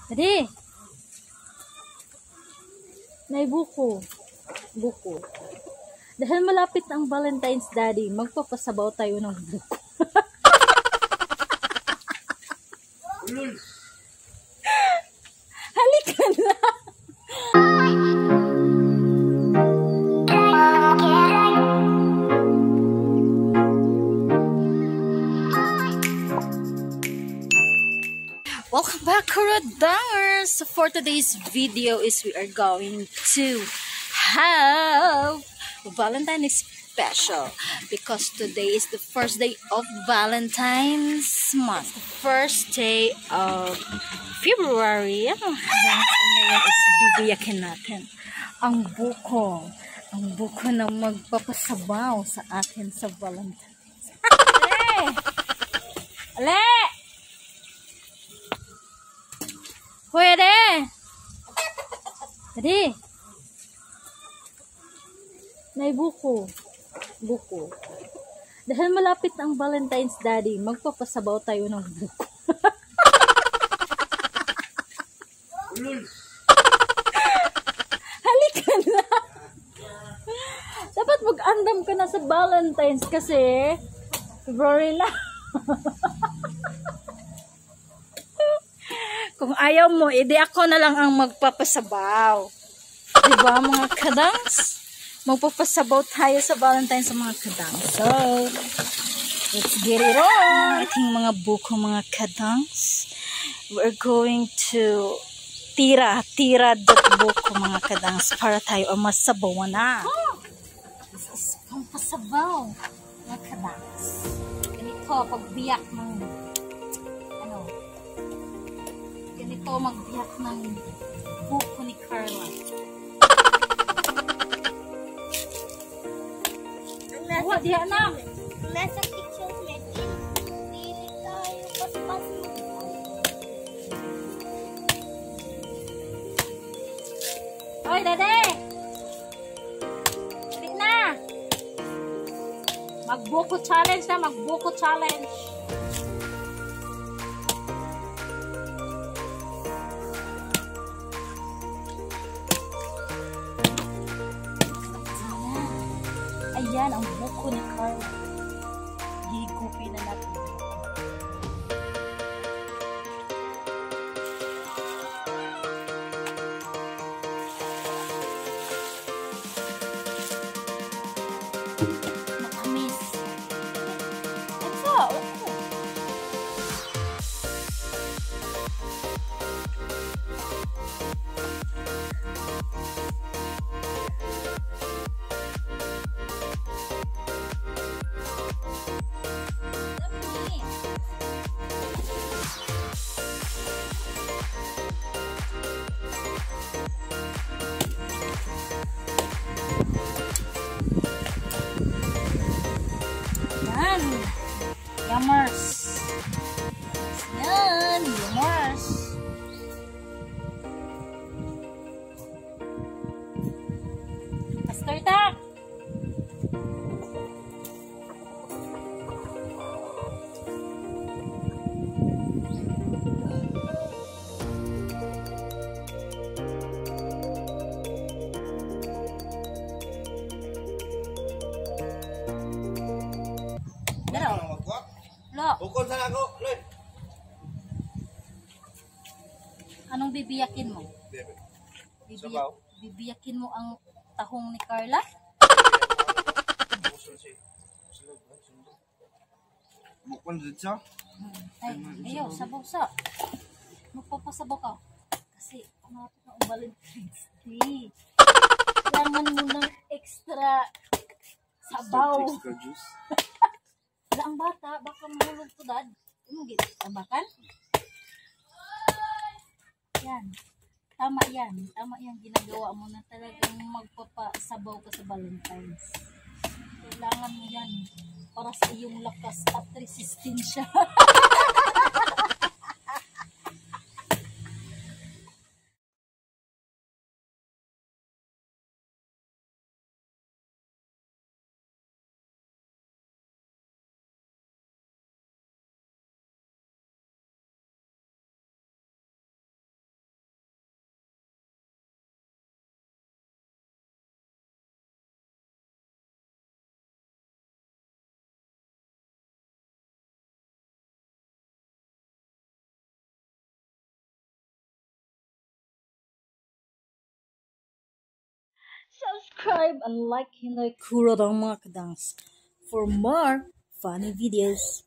Dali. May buko. Buko. Dahil malapit na ang Valentine's, Daddy, magpapasabaw tayo ng buko. Halika na. Welcome back, Kuradangerz! So for today's video is we are going to have Valentine's special because today is the first day of Valentine's month. The first day of February. Ngayon is bibiyakin natin ang buko. Ang buko na magpapasabaw sa atin sa Valentine's. Ale! Ale! Pwede! Dali! May buko. Buko. Dahil malapit na ang Valentine's, Daddy, magpapasabaw tayo ng buko. Halika na! Dapat mag-andam ka na sa Valentine's kasi February na. Kung ayaw mo, edi ako na lang ang magpapasabaw. Diba mga kadangs? Magpapasabaw tayo sa Valentine's sa mga kadangs. So, let's get it on. Ating mga buko mga kadangs. We're going to tira buko mga kadangs para tayo ang masabawan na. This is pampasabaw mga kadangs. Ganito, pagbiyak ng ganito magbiyak ng buko ni Carla. Wala, diya na. Nasa kitchen natin. Dili tayo paspas mo. Hoy, Dade! Dali na! Magbuko challenge na, magbuko challenge. Ayan ang buko ni Carla. Higupin na natin. Makamis. Ito. Yan. Yummers. Yan. Yummers. Master tak. Lo. Bukod sa ako, Lloyd. Anong bibiyakin mo? Bibiyakin mo ang tahong ni Carla? Bukod dito. Ay, ayaw, sabaw sa. Magpapasabaw ka. Kasi, kumapit na ang Valentine's Day. Kailangan mo ng extra sabaw. Extra juice. Wala ang bata, baka mahulog to, Dad. Anong tabakan? Yan. Tama yan. Tama yan ginagawa mo na talagang magpapasabaw ka sa Valentine's. Kailangan mo yan para sa iyong lakas at resistensya. subscribe and like Hinoy Kurodong mga kadangs for more funny videos.